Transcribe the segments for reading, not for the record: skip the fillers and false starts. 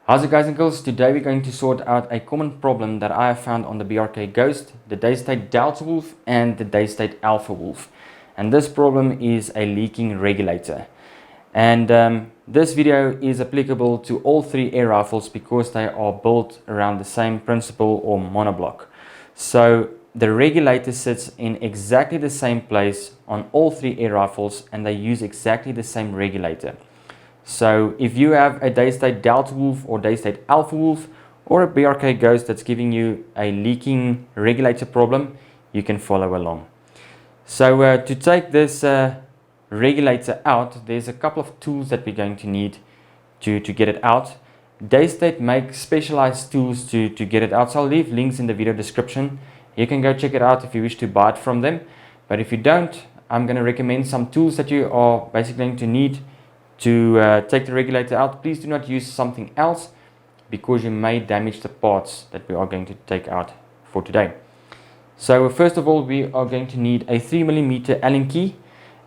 How's it guys and girls? Today we're going to sort out a common problem that I have found on the BRK Ghost, the Daystate Delta Wolf and the Daystate Alpha Wolf. And this problem is a leaking regulator. And this video is applicable to all three air rifles because they are built around the same principle or monoblock. So the regulator sits in exactly the same place on all three air rifles and they use exactly the same regulator. So if you have a Daystate Delta Wolf or Daystate Alpha Wolf or a BRK Ghost that's giving you a leaking regulator problem, you can follow along. So to take this regulator out, there's a couple of tools that we're going to need to get it out. Daystate makes specialized tools to get it out, so I'll leave links in the video description. You can go check it out if you wish to buy it from them. But if you don't, I'm going to recommend some tools that you are basically going to need to take the regulator out. Please do not use something else because you may damage the parts that we are going to take out for today. So first of all, we are going to need a 3mm Allen key.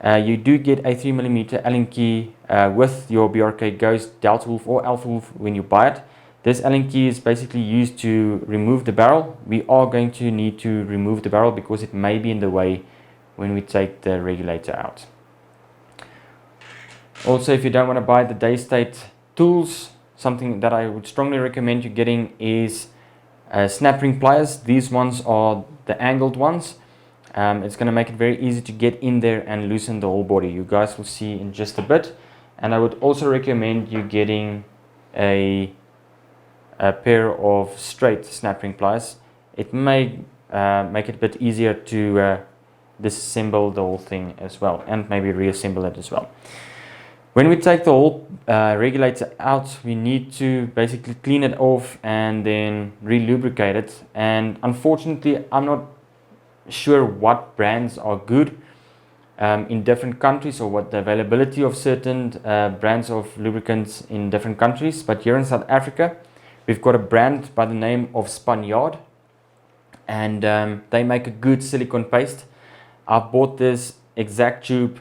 You do get a 3mm Allen key with your BRK Ghost, Delta Wolf or Alpha Wolf when you buy it. This Allen key is basically used to remove the barrel. We are going to need to remove the barrel because it may be in the way when we take the regulator out. Also, if you don't want to buy the Daystate tools, something that I would strongly recommend you getting is snap ring pliers. These ones are the angled ones. It's going to make it very easy to get in there and loosen the whole body. You guys will see in just a bit. And I would also recommend you getting a pair of straight snap ring pliers. It may make it a bit easier to disassemble the whole thing as well, and maybe reassemble it as well. When we take the whole regulator out, we need to basically clean it off and then re-lubricate it. And unfortunately, I'm not sure what brands are good in different countries, or what the availability of certain brands of lubricants in different countries. But here in South Africa, we've got a brand by the name of Spaniard, and they make a good silicone paste. I bought this exact tube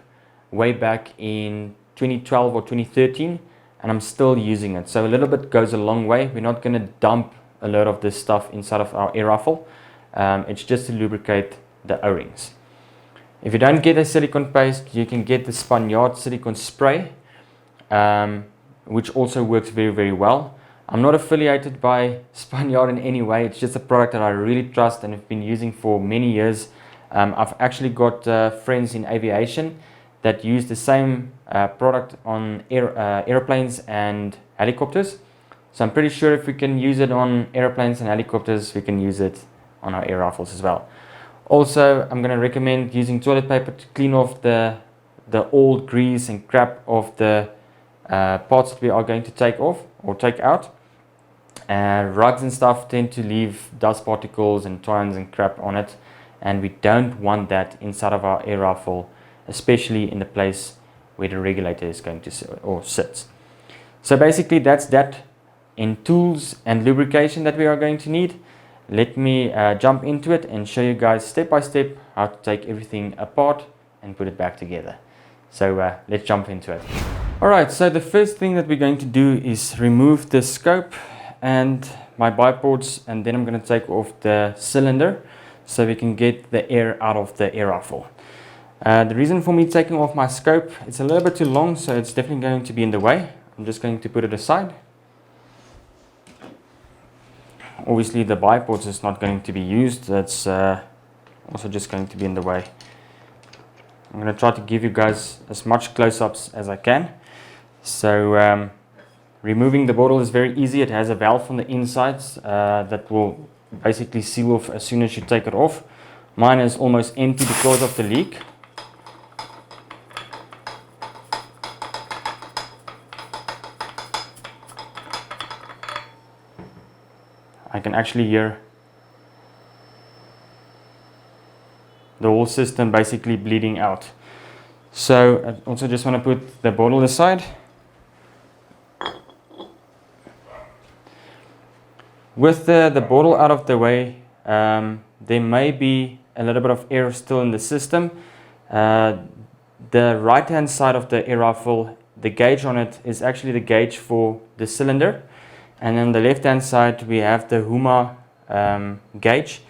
way back in 2012 or 2013, and I'm still using it. So a little bit goes a long way. We're not going to dump a lot of this stuff inside of our air rifle. It's just to lubricate the O-rings. If you don't get a silicone paste, you can get the Spaniard silicone spray, which also works very, very well. I'm not affiliated by Spaniard in any way. It's just a product that I really trust and have been using for many years. I've actually got friends in aviation that use the same product on airplanes and helicopters. So I'm pretty sure if we can use it on airplanes and helicopters, we can use it on our air rifles as well. Also, I'm going to recommend using toilet paper to clean off the old grease and crap of the parts that we are going to take off or take out. Rugs and stuff tend to leave dust particles and twines and crap on it, and we don't want that inside of our air rifle, especially in the place where the regulator is going to sit or sits. So basically that's that in tools and lubrication that we are going to need. Let me jump into it and show you guys step by step how to take everything apart and put it back together. So let's jump into it. Alright, so the first thing that we're going to do is remove the scope and my biports, and then I'm going to take off the cylinder so we can get the air out of the air rifle. The reason for me taking off my scope, it's a little bit too long, so it's definitely going to be in the way. I'm just going to put it aside. Obviously the biports is not going to be used, that's also just going to be in the way. I'm going to try to give you guys as much close-ups as I can. So removing the bottle is very easy. It has a valve on the insides that will basically seal off as soon as you take it off. Mine is almost empty because of the leak. I can actually hear the whole system basically bleeding out. So I also just want to put the bottle aside. With the bottle out of the way, there may be a little bit of air still in the system. The right hand side of the air rifle, the gauge on it is actually the gauge for the cylinder. And on the left hand side we have the Huma gauge,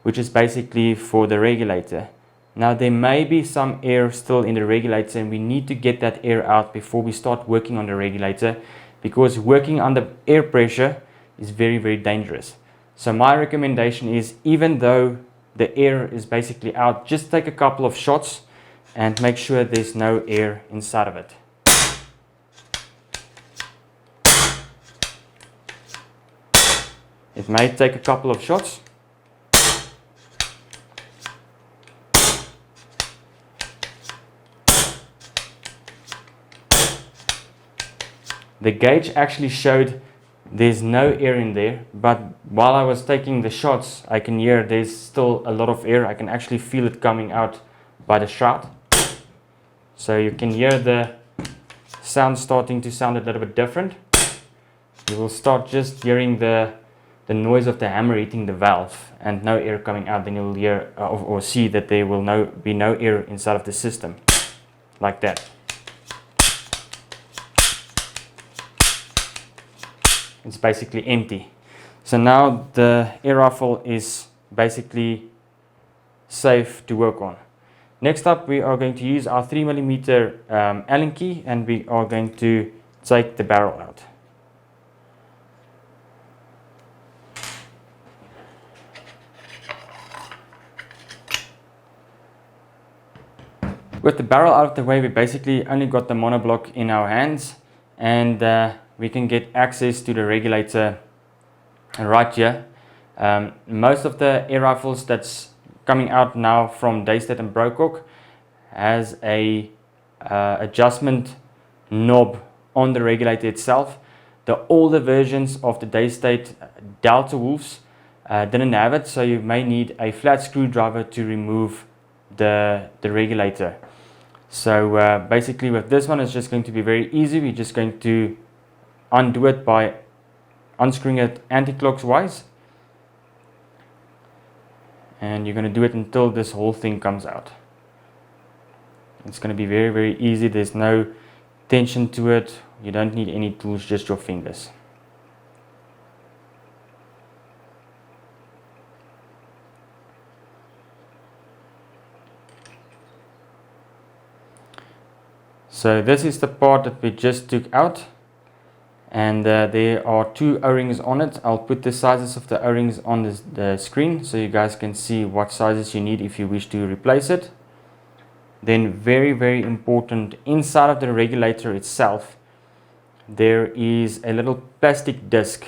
which is basically for the regulator. Now there may be some air still in the regulator, and we need to get that air out before we start working on the regulator, because working under air pressure is very, very dangerous. So my recommendation is, even though the air is basically out, just take a couple of shots and make sure there's no air inside of it. It may take a couple of shots. The gauge actually showed there's no air in there, but while I was taking the shots, I can hear there's still a lot of air. I can actually feel it coming out by the shroud. So you can hear the sound starting to sound a little bit different. You will start just hearing the noise of the hammer hitting the valve and no air coming out. Then you'll hear or see that there will be no air inside of the system, like that. It's basically empty. So now the air rifle is basically safe to work on. Next up, we are going to use our 3mm Allen key, and we are going to take the barrel out. With the barrel out of the way, we basically only got the monoblock in our hands, and we can get access to the regulator right here. Most of the air rifles that's coming out now from Daystate and BRK has a adjustment knob on the regulator itself. The older versions of the Daystate Delta Wolves didn't have it, so you may need a flat screwdriver to remove the regulator. So basically with this one, it's just going to be very easy. We're just going to undo it by unscrewing it anti-clockwise, and you're going to do it until this whole thing comes out. It's going to be very, very easy. There's no tension to it. You don't need any tools, just your fingers. So this is the part that we just took out, and there are two O-rings on it. I'll put the sizes of the O-rings on the screen so you guys can see what sizes you need if you wish to replace it. Then very, very important, inside of the regulator itself there is a little plastic disc.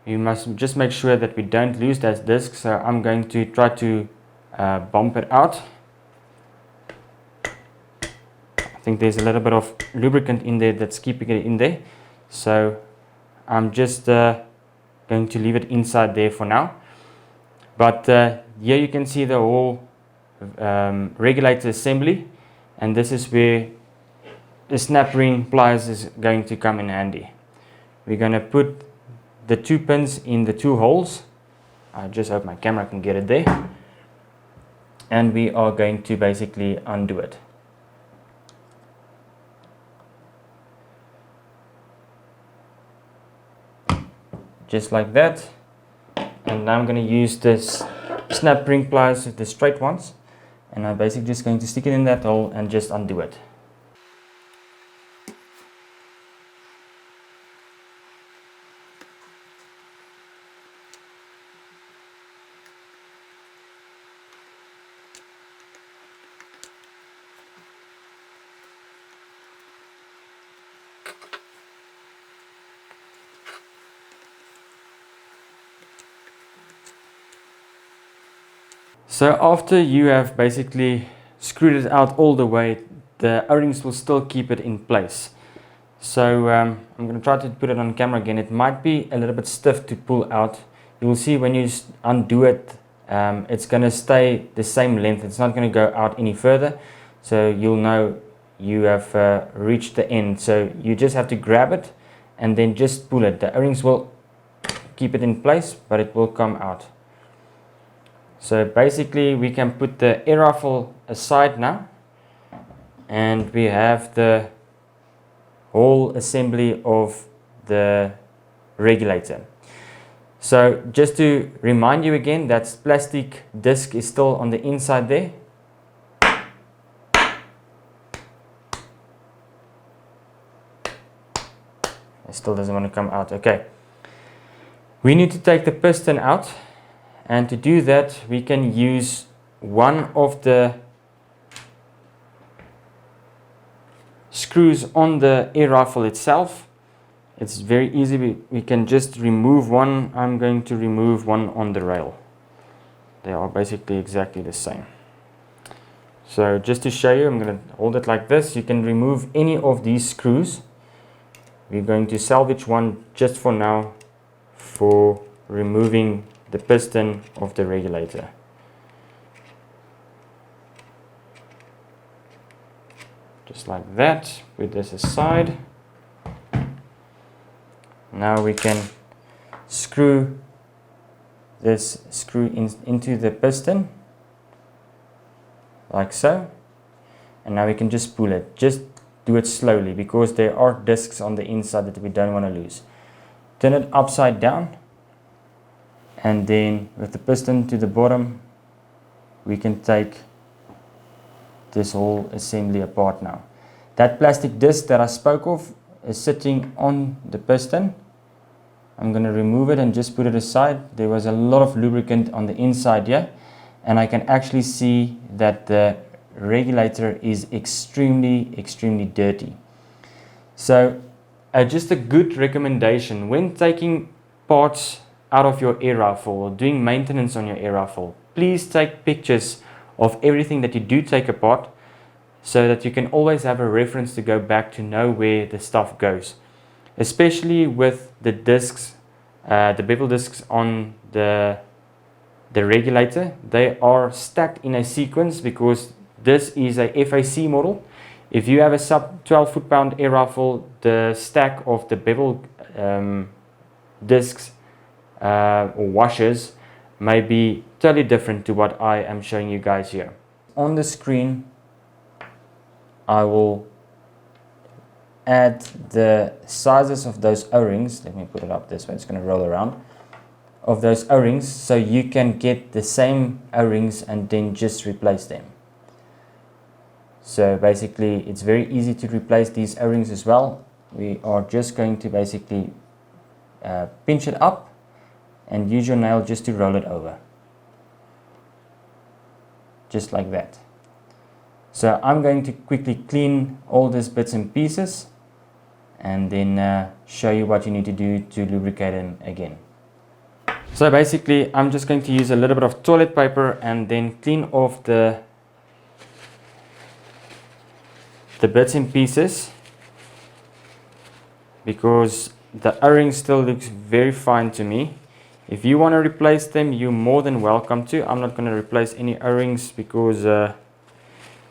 You must just make sure that we don't lose that disc, so I'm going to try to bump it out. I think there's a little bit of lubricant in there that's keeping it in there, so I'm just going to leave it inside there for now. But here you can see the whole regulator assembly, and this is where the snap ring pliers is going to come in handy. We're going to put the two pins in the two holes. I just hope my camera can get it there, and we are going to basically undo it. Just like that. And now I'm going to use this snap ring pliers, the straight ones, and I'm basically just going to stick it in that hole and just undo it. So after you have basically screwed it out all the way, the O-rings will still keep it in place. So I'm going to try to put it on camera again. It might be a little bit stiff to pull out. You will see when you undo it, it's going to stay the same length. It's not going to go out any further. So you'll know you have reached the end. So you just have to grab it and then just pull it. The O-rings will keep it in place, but it will come out. So basically we can put the air rifle aside now, and we have the whole assembly of the regulator. So just to remind you again, that plastic disc is still on the inside there. It still doesn't want to come out. Okay. We need to take the piston out, and to do that we can use one of the screws on the air rifle itself. It's very easy, we can just remove one. I'm going to remove one on the rail. They are basically exactly the same. So just to show you, I'm going to hold it like this. You can remove any of these screws. We're going to salvage one just for now for removing the piston of the regulator. Just like that. Put this aside. Now we can screw this screw into the piston like so, and now we can just pull it. Just do it slowly because there are discs on the inside that we don't want to lose. Turn it upside down, and then with the piston to the bottom we can take this whole assembly apart. Now that plastic disc that I spoke of is sitting on the piston. I'm going to remove it and just put it aside. There was a lot of lubricant on the inside here, and I can actually see that the regulator is extremely dirty. So just a good recommendation when taking parts out of your air rifle or doing maintenance on your air rifle, please take pictures of everything that you do take apart, so that you can always have a reference to go back to know where the stuff goes. Especially with the discs, the bevel discs on the regulator, they are stacked in a sequence because this is a FAC model. If you have a sub 12 foot-pound air rifle, the stack of the bevel discs or washers may be totally different to what I am showing you guys here. On the screen, I will add the sizes of those O-rings. Let me put it up this way, it's going to roll around, of those O-rings, so you can get the same O-rings and then just replace them. So basically it's very easy to replace these O-rings as well. We are just going to basically pinch it up and use your nail just to roll it over, just like that. So I'm going to quickly clean all these bits and pieces and then show you what you need to do to lubricate them again. So basically I'm just going to use a little bit of toilet paper and then clean off the bits and pieces, because the O-ring still looks very fine to me. If you want to replace them, you're more than welcome to. I'm not going to replace any O-rings because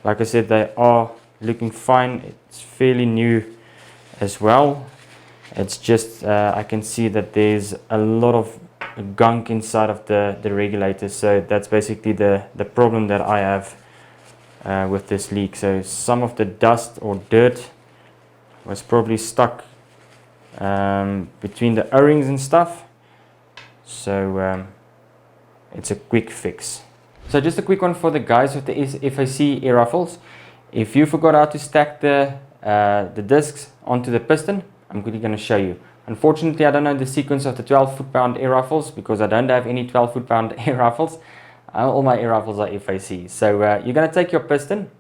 like I said, they are looking fine. It's fairly new as well. It's just I can see that there's a lot of gunk inside of the regulator, so that's basically the problem that I have with this leak. So some of the dust or dirt was probably stuck between the O-rings and stuff, so it's a quick fix. So just a quick one for the guys with the FAC air rifles. If you forgot how to stack the discs onto the piston, I'm quickly going to show you. Unfortunately, I don't know the sequence of the 12 foot-pound air rifles because I don't have any 12 foot-pound air rifles. All my air rifles are FAC. So you're going to take your piston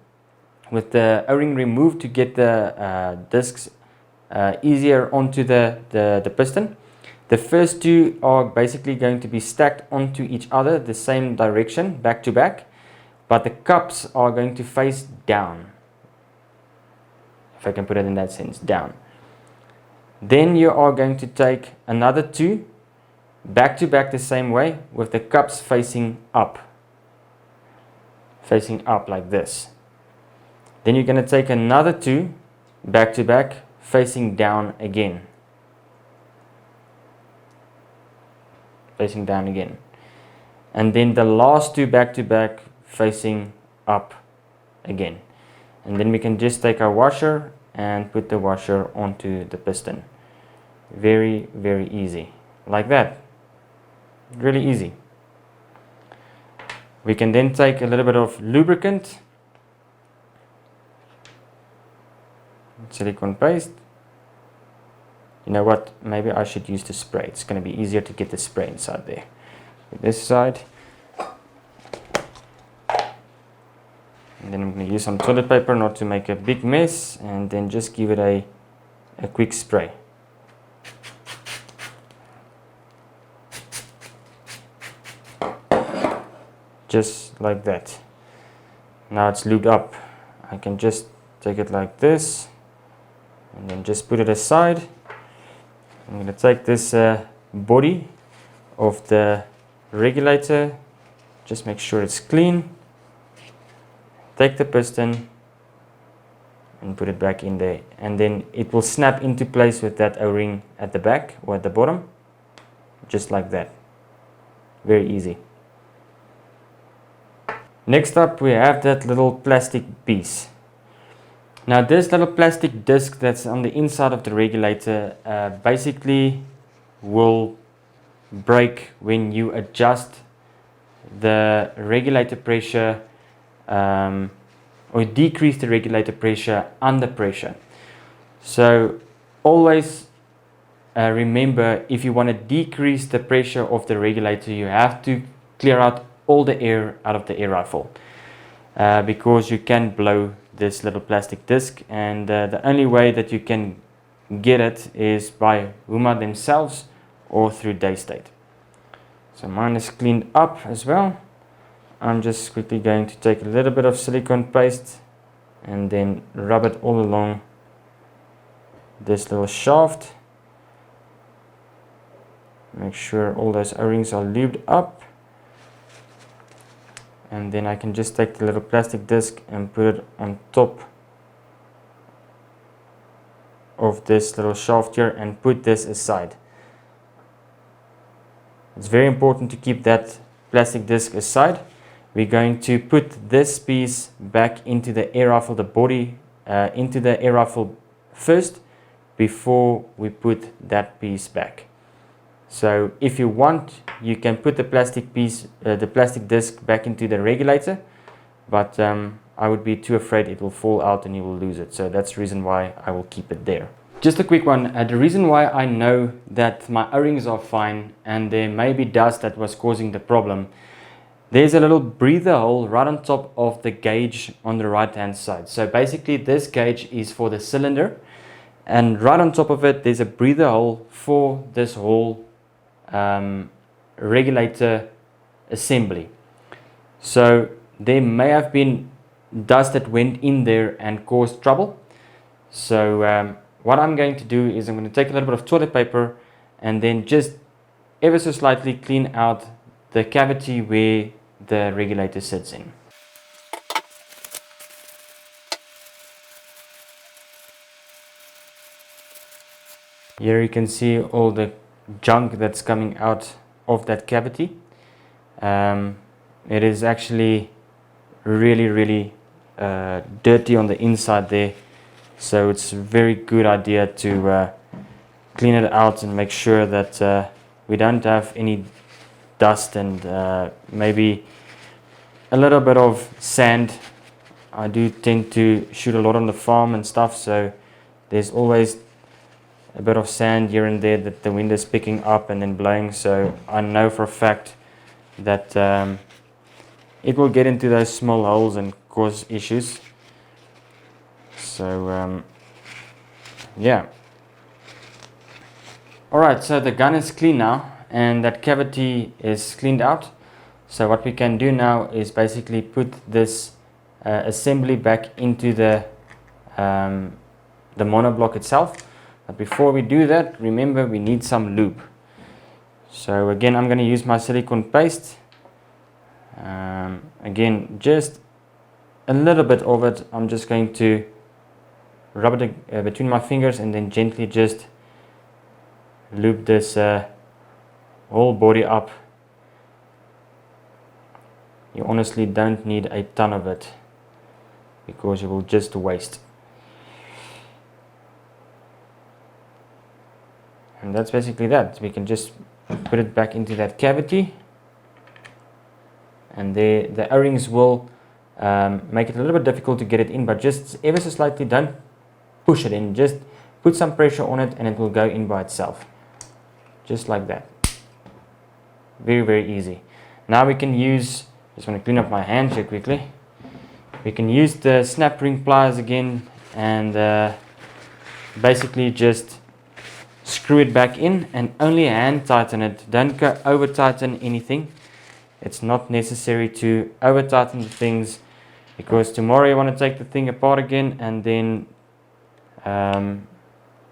with the O-ring removed to get the discs easier onto the piston. The first two are basically going to be stacked onto each other, the same direction, back to back, but the cups are going to face down, if I can put it in that sense, down. Then you are going to take another two back to back the same way with the cups facing up like this. Then you're going to take another two back to back facing down again. Facing down again, and then the last two back to back facing up again, and then we can just take our washer and put the washer onto the piston. Very, very easy, like that. Really easy. We can then take a little bit of lubricant, silicone paste. You know what, maybe I should use the spray. It's going to be easier to get the spray inside there. This side. And then I'm going to use some toilet paper not to make a big mess, and then just give it a quick spray. Just like that. Now it's lubed up. I can just take it like this and then just put it aside. I'm going to take this body of the regulator, just make sure it's clean, take the piston and put it back in there, and then it will snap into place with that O-ring at the back or at the bottom, just like that. Very easy. Next up we have that little plastic piece. Now this little plastic disc that's on the inside of the regulator basically will break when you adjust the regulator pressure or decrease the regulator pressure under pressure. So always remember, if you want to decrease the pressure of the regulator, you have to clear out all the air out of the air rifle because you can blow this little plastic disc, and the only way that you can get it is by Huma themselves or through Daystate. So mine is cleaned up as well. I'm just quickly going to take a little bit of silicone paste and then rub it all along this little shaft. Make sure all those O-rings are lubed up. And then I can just take the little plastic disc and put it on top of this little shaft here and put this aside. It's very important to keep that plastic disc aside. We're going to put this piece back into the air rifle, the body into the air rifle first before we put that piece back. So if you want, you can put the plastic piece, the plastic disc back into the regulator, but I would be too afraid it will fall out and you will lose it. So that's the reason why I will keep it there. Just a quick one. The reason why I know that my O-rings are fine and there may be dust that was causing the problem, there's a little breather hole right on top of the gauge on the right hand side. So basically this gauge is for the cylinder, and right on top of it there's a breather hole for this whole regulator assembly. So there may have been dust that went in there and caused trouble. So what I'm going to do is I'm going to take a little bit of toilet paper and then just ever so slightly clean out the cavity where the regulator sits in. Here you can see all the junk that's coming out of that cavity. It is actually really dirty on the inside there, so it's a very good idea to clean it out and make sure that we don't have any dust and maybe a little bit of sand. I do tend to shoot a lot on the farm and stuff, so there's always a bit of sand here and there that the wind is picking up and then blowing. So I know for a fact that it will get into those small holes and cause issues. So yeah. Alright, so the gun is clean now and that cavity is cleaned out. So what we can do now is basically put this assembly back into the monoblock itself. But before we do that, remember we need some lube. So again, I'm going to use my silicone paste. Again, just a little bit of it. I'm just going to rub it between my fingers and then gently just lube this whole body up. You honestly don't need a ton of it because you will just waste. And that's basically that. We can just put it back into that cavity, and there the O-rings will make it a little bit difficult to get it in, but just ever so slightly, don't push it in, just put some pressure on it and it will go in by itself, just like that. Very, very easy. Now we can use, just want to clean up my hands here quickly, we can use the snap ring pliers again and basically just screw it back in and only hand tighten it. Don't go over tighten anything. It's not necessary to over tighten the things, because tomorrow you want to take the thing apart again and then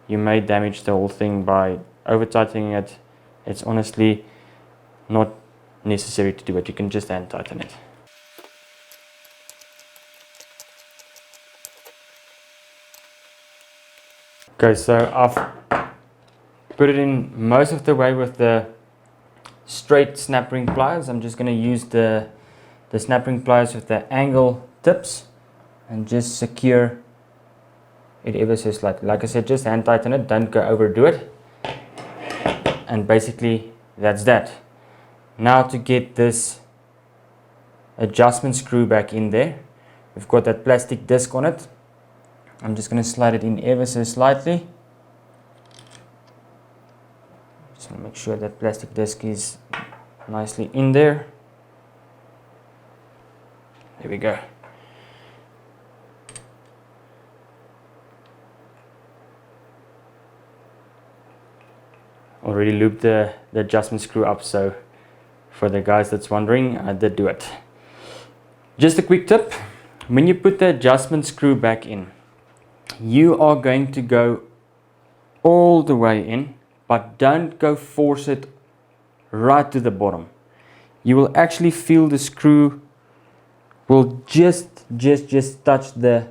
you may damage the whole thing by over tightening it. It's honestly not necessary to do it. You can just hand tighten it. Okay, so I've put it in most of the way with the straight snap ring pliers. I'm just going to use the snap ring pliers with the angle tips and just secure it ever so slightly. Like I said, just hand tighten it, don't go overdo it. And basically that's that. Now to get this adjustment screw back in there, we've got that plastic disc on it. I'm just going to slide it in ever so slightly. Just want to make sure that plastic disc is nicely in there. There we go. Already looped the adjustment screw up, so for the guys that's wondering, I did do it. Just a quick tip, when you put the adjustment screw back in, you are going to go all the way in, but don't go force it right to the bottom. You will actually feel the screw will just touch the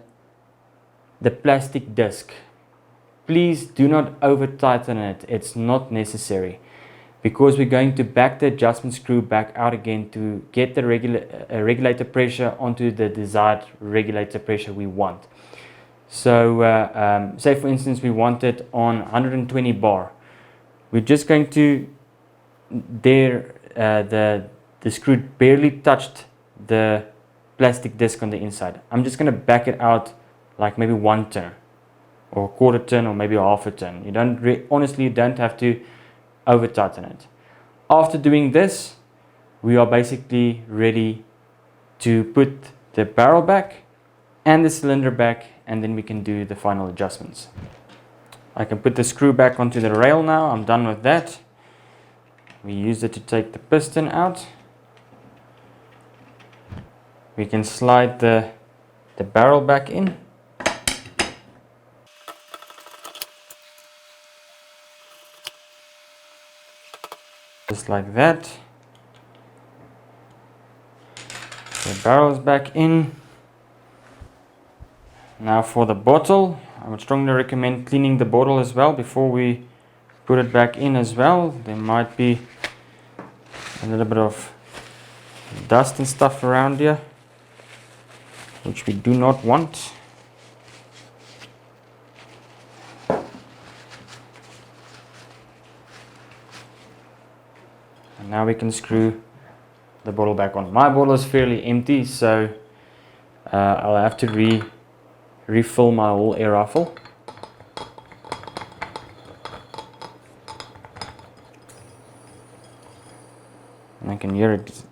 plastic disc. Please do not over tighten it. It's not necessary, because we're going to back the adjustment screw back out again to get the regulator pressure onto the desired regulator pressure we want. So say for instance we want it on 120 bar. We're just going to, the screw barely touched the plastic disc on the inside. I'm just going to back it out like maybe 1 turn or a quarter turn or maybe a half a turn. You don't honestly, you don't have to over tighten it. After doing this, we are basically ready to put the barrel back and the cylinder back, and then we can do the final adjustments. I can put the screw back onto the rail now. I'm done with that. We use it to take the piston out. We can slide the barrel back in. Just like that. The barrel's back in. Now for the bottle, I would strongly recommend cleaning the bottle as well before we put it back in as well. There might be a little bit of dust and stuff around here, which we do not want. And now we can screw the bottle back on. My bottle is fairly empty, so I'll have to refill my whole air rifle. And I can hear it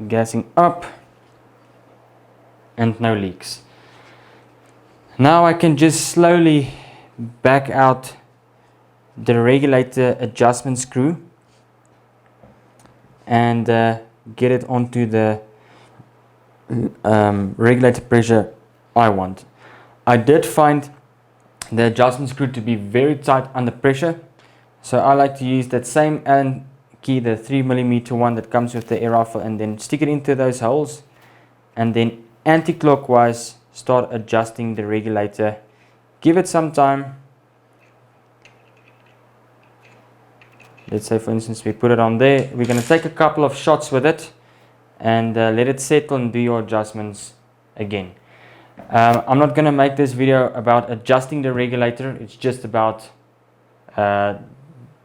gassing up and no leaks. Now I can just slowly back out the regulator adjustment screw and get it onto the regulator pressure I want. I did find the adjustment screw to be very tight under pressure, so I like to use that same Allen key, the 3mm one that comes with the air rifle, and then stick it into those holes and then anti-clockwise start adjusting the regulator. Give it some time. Let's say for instance we put it on there. We're going to take a couple of shots with it and let it settle and do your adjustments again. I'm not going to make this video about adjusting the regulator. It's just about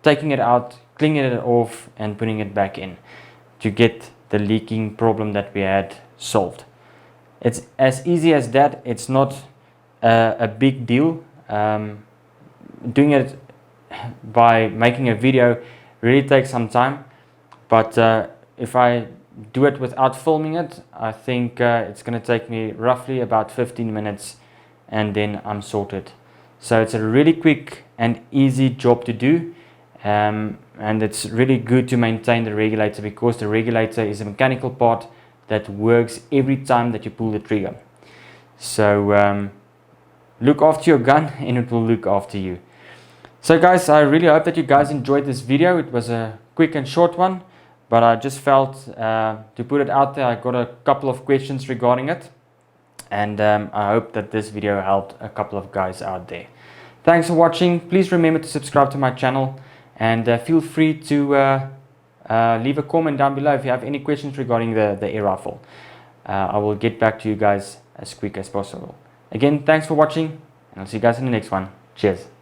taking it out, cleaning it off and putting it back in to get the leaking problem that we had solved. It's as easy as that. It's not a big deal. Doing it by making a video really takes some time, but if I do it without filming it, I think it's going to take me roughly about 15 minutes and then I'm sorted. So it's a really quick and easy job to do, and it's really good to maintain the regulator, because the regulator is a mechanical part that works every time that you pull the trigger. So look after your gun and it will look after you. So guys, I really hope that you guys enjoyed this video. It was a quick and short one, but I just felt to put it out there. I got a couple of questions regarding it, and I hope that this video helped a couple of guys out there. Thanks for watching. Please remember to subscribe to my channel, and feel free to leave a comment down below if you have any questions regarding the air rifle. I will get back to you guys as quick as possible. Again, thanks for watching, and I'll see you guys in the next one. Cheers.